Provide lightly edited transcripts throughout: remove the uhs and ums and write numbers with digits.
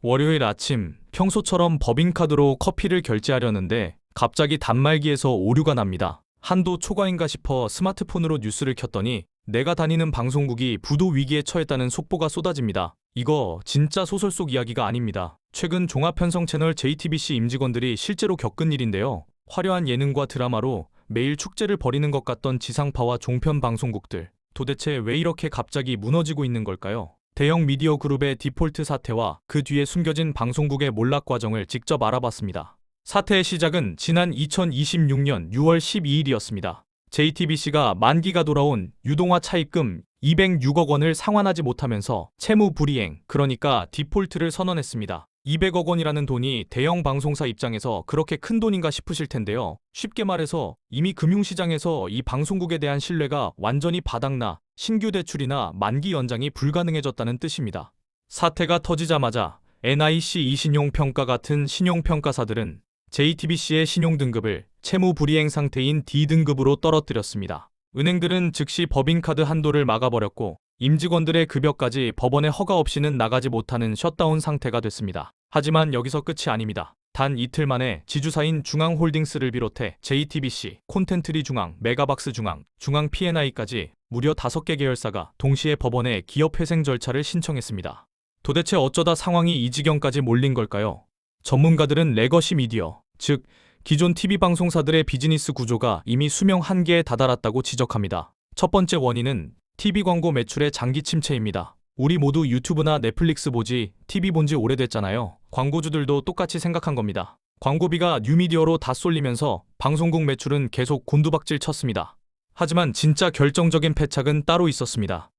월요일 아침, 평소처럼 법인카드로 커피를 결제하려는데 갑자기 단말기에서 오류가 납니다. 한도 초과인가 싶어 스마트폰으로 뉴스를 켰더니 내가 다니는 방송국이 부도 위기에 처했다는 속보가 쏟아집니다. 이거 진짜 소설 속 이야기가 아닙니다. 최근 종합편성 채널 JTBC 임직원들이 실제로 겪은 일인데요. 화려한 예능과 드라마로 매일 축제를 벌이는 것 같던 지상파와 종편 방송국들. 도대체 왜 이렇게 갑자기 무너지고 있는 걸까요? 대형 미디어 그룹의 디폴트 사태와 그 뒤에 숨겨진 방송국의 몰락 과정을 직접 알아봤습니다. 사태의 시작은 지난 2026년 6월 12일이었습니다. JTBC가 만기가 돌아온 유동화 차입금 206억 원을 상환하지 못하면서 채무 불이행, 그러니까 디폴트를 선언했습니다. 200억 원이라는 돈이 대형 방송사 입장에서 그렇게 큰 돈인가 싶으실 텐데요. 쉽게 말해서 이미 금융시장에서 이 방송국에 대한 신뢰가 완전히 바닥나 신규 대출이나 만기 연장이 불가능해졌다는 뜻입니다. 사태가 터지자마자 NIC 이신용평가 같은 신용평가사들은 JTBC의 신용등급을 채무 불이행 상태인 D등급으로 떨어뜨렸습니다. 은행들은 즉시 법인카드 한도를 막아버렸고 임직원들의 급여까지 법원의 허가 없이는 나가지 못하는 셧다운 상태가 됐습니다. 하지만 여기서 끝이 아닙니다. 단 이틀 만에 지주사인 중앙홀딩스를 비롯해 JTBC, 콘텐트리 중앙, 메가박스 중앙, 중앙 P&I까지 무려 5개 계열사가 동시에 법원에 기업회생 절차를 신청했습니다. 도대체 어쩌다 상황이 이 지경까지 몰린 걸까요? 전문가들은 레거시 미디어, 즉 기존 TV 방송사들의 비즈니스 구조가 이미 수명 한계에 다다랐다고 지적합니다. 첫 번째 원인은 TV 광고 매출의 장기 침체입니다. 우리 모두 유튜브나 넷플릭스 보지, TV 본지 오래됐잖아요. 광고주들도 똑같이 생각한 겁니다. 광고비가 뉴미디어로 다 쏠리면서 방송국 매출은 계속 곤두박질 쳤습니다. 하지만 진짜 결정적인 패착은 따로 있었습니다.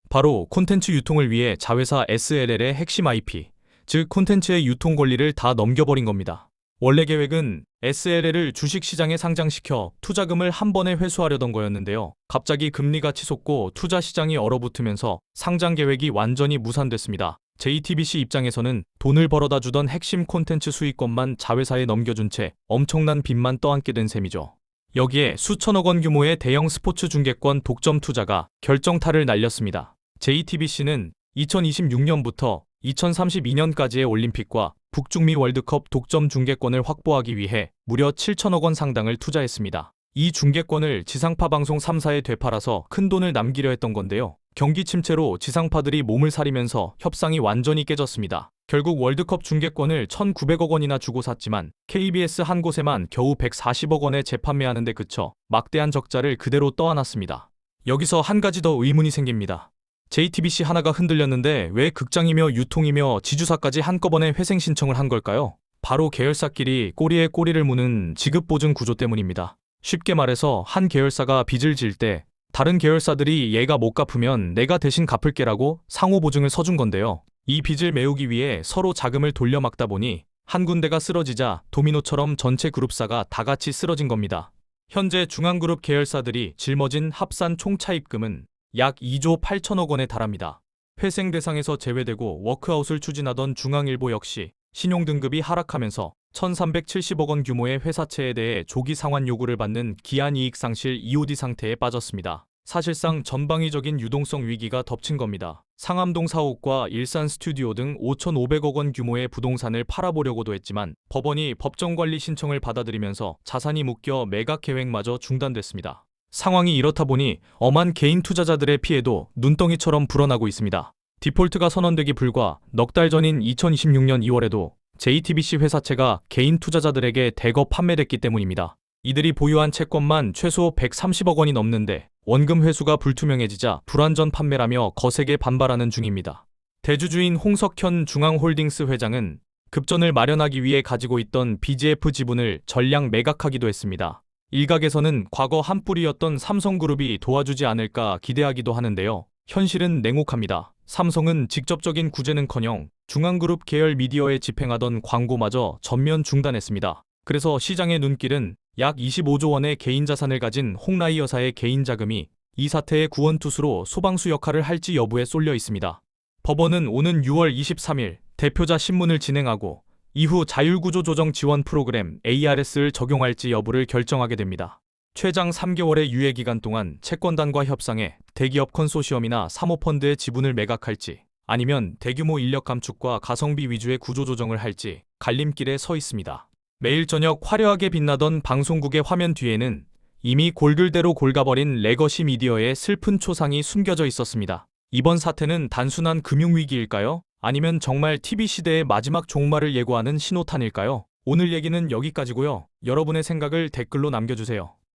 바로 콘텐츠 유통을 위해 자회사 SLL의 핵심 IP, 즉 콘텐츠의 유통 권리를 다 넘겨버린 겁니다. 원래 계획은 SLL을 주식시장에 상장시켜 투자금을 한 번에 회수하려던 거였는데요. 갑자기 금리가 치솟고 투자 시장이 얼어붙으면서 상장 계획이 완전히 무산됐습니다. JTBC 입장에서는 돈을 벌어다 주던 핵심 콘텐츠 수익권만 자회사에 넘겨준 채 엄청난 빚만 떠안게 된 셈이죠. 여기에 수천억 원 규모의 대형 스포츠 중계권 독점 투자가 결정타를 날렸습니다. JTBC는 2026년부터 2032년까지의 올림픽과 북중미 월드컵 독점 중계권을 확보하기 위해 무려 7천억 원 상당을 투자했습니다. 이 중계권을 지상파 방송 3사에 되팔아서 큰 돈을 남기려 했던 건데요. 경기 침체로 지상파들이 몸을 사리면서 협상이 완전히 깨졌습니다. 결국 월드컵 중계권을 1,900억 원이나 주고 샀지만 KBS 한 곳에만 겨우 140억 원에 재판매하는 데 그쳐 막대한 적자를 그대로 떠안았습니다. 여기서 한 가지 더 의문이 생깁니다. JTBC 하나가 흔들렸는데 왜 극장이며 유통이며 지주사까지 한꺼번에 회생 신청을 한 걸까요? 바로 계열사끼리 꼬리에 꼬리를 무는 지급보증 구조 때문입니다. 쉽게 말해서 한 계열사가 빚을 질 때 다른 계열사들이 얘가 못 갚으면 내가 대신 갚을게라고 상호보증을 서준 건데요. 이 빚을 메우기 위해 서로 자금을 돌려막다 보니 한 군데가 쓰러지자 도미노처럼 전체 그룹사가 다 같이 쓰러진 겁니다. 현재 중앙그룹 계열사들이 짊어진 합산 총차입금은 약 2조 8천억 원에 달합니다. 회생 대상에서 제외되고 워크아웃을 추진하던 중앙일보 역시 신용등급이 하락하면서 1,370억 원 규모의 회사채에 대해 조기 상환 요구를 받는 기한이익상실 EOD 상태에 빠졌습니다. 사실상 전방위적인 유동성 위기가 덮친 겁니다. 상암동 사옥과 일산 스튜디오 등 5,500억 원 규모의 부동산을 팔아보려고도 했지만 법원이 법정관리 신청을 받아들이면서 자산이 묶여 매각 계획마저 중단됐습니다. 상황이 이렇다 보니 엄한 개인 투자자들의 피해도 눈덩이처럼 불어나고 있습니다. 디폴트가 선언되기 불과 넉 달 전인 2026년 2월에도 JTBC 회사채가 개인 투자자들에게 대거 판매됐기 때문입니다. 이들이 보유한 채권만 최소 130억 원이 넘는데 원금 회수가 불투명해지자 불완전 판매라며 거세게 반발하는 중입니다. 대주주인 홍석현 중앙홀딩스 회장은 급전을 마련하기 위해 가지고 있던 BGF 지분을 전량 매각하기도 했습니다. 일각에서는 과거 한 뿌리였던 삼성그룹이 도와주지 않을까 기대하기도 하는데요. 현실은 냉혹합니다. 삼성은 직접적인 구제는커녕 중앙그룹 계열 미디어에 집행하던 광고마저 전면 중단했습니다. 그래서 시장의 눈길은 약 25조 원의 개인 자산을 가진 홍라이 여사의 개인 자금이 이 사태의 구원투수로 소방수 역할을 할지 여부에 쏠려 있습니다. 법원은 오는 6월 23일 대표자 신문을 진행하고 이후 자율구조 조정 지원 프로그램 ARS를 적용할지 여부를 결정하게 됩니다. 최장 3개월의 유예기간 동안 채권단과 협상해 대기업 컨소시엄이나 사모펀드의 지분을 매각할지 아니면 대규모 인력 감축과 가성비 위주의 구조조정을 할지 갈림길에 서 있습니다. 매일 저녁 화려하게 빛나던 방송국의 화면 뒤에는 이미 골들대로 골가버린 레거시 미디어의 슬픈 초상이 숨겨져 있었습니다. 이번 사태는 단순한 금융위기일까요? 아니면 정말 TV 시대의 마지막 종말을 예고하는 신호탄일까요? 오늘 얘기는 여기까지고요. 여러분의 생각을 댓글로 남겨주세요.